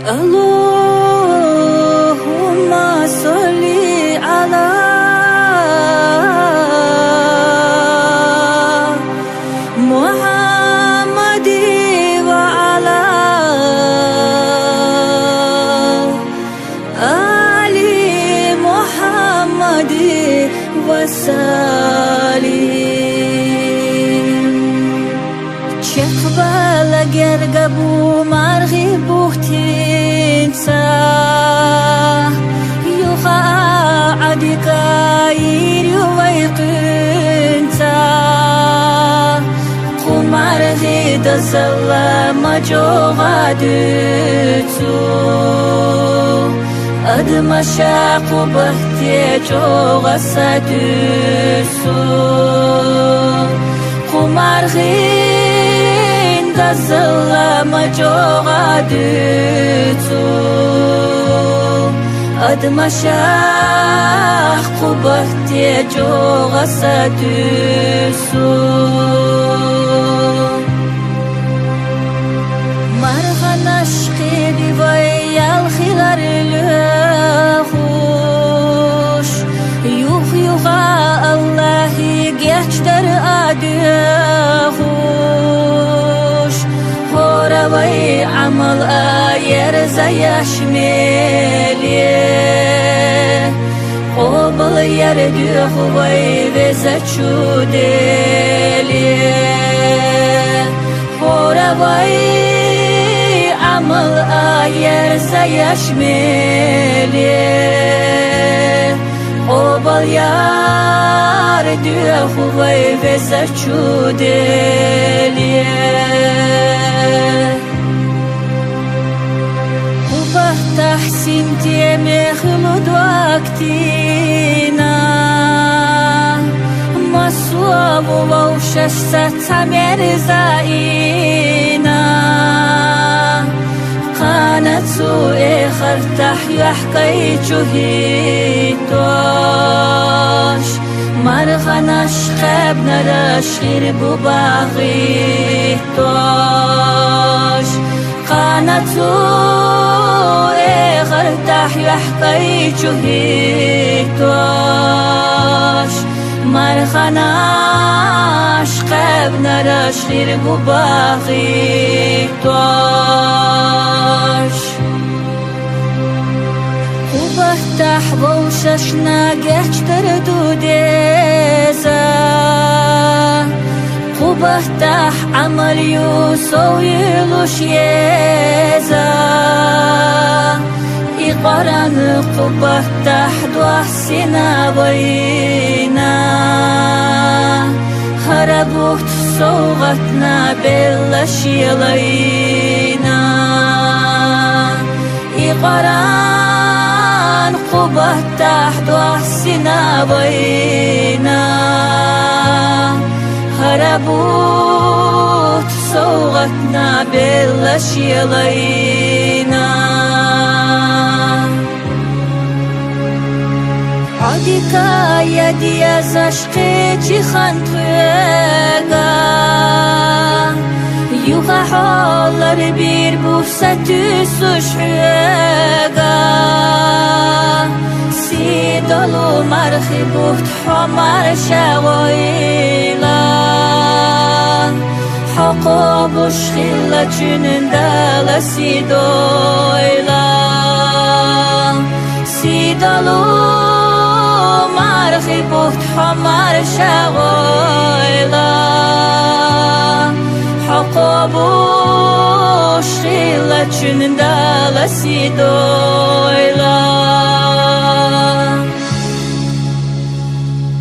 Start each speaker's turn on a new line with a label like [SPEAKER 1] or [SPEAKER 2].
[SPEAKER 1] اللهم صل على محمد وعلى آل محمد وسلم. چقبل گرگبو مرغی بوختینسا یوخا عدیقا ایریو ویقینسا قمرغی دزلما جوغا دوتو أدم شاق بهتي جوغا سدوسو قمرغين دزلما جوغا دوتو أدم شاق بهتي جوغا سدوسو مرغن عشقي بوي الخلال لخوش يوخ يوخا الله geçter adıyormuş Horavay amal ayer zayaşmeli Qobıl yer düğvay ve zaçudeli Horavay amal ayer zayaşmeli Qobıl yer düğvay ve zaçudeli Qubah tahsin tiyeme khulud vaktina Masuavu vavşaş satsamer zaina Qanatsu ekhartah yahkay chuhitosh مرغنش خب نداش غیر بو باغی توش قانتو غر تحی حقی چوهی توش مرغنش خب نداش غیر بو باغی توش بفتح بوششنا geçter dudeza Qubhtah amal yusov yulush yeza Iqaran qubhtah duah sinavayna Harabuht soğatna bellash yelayna Iqaran قبhtah duah sinavayna Harabut soğatna bellash yelayna Adika yediyaz aşkı çixan twega Yuha hallar bir bursatü suşhega Sidalu marxi buht hamar şavoyla Haqa buş xilla çününde la sidoyla Sidalu marxi buht hamar şavoyla Haqa buş xilla çününde la sidoyla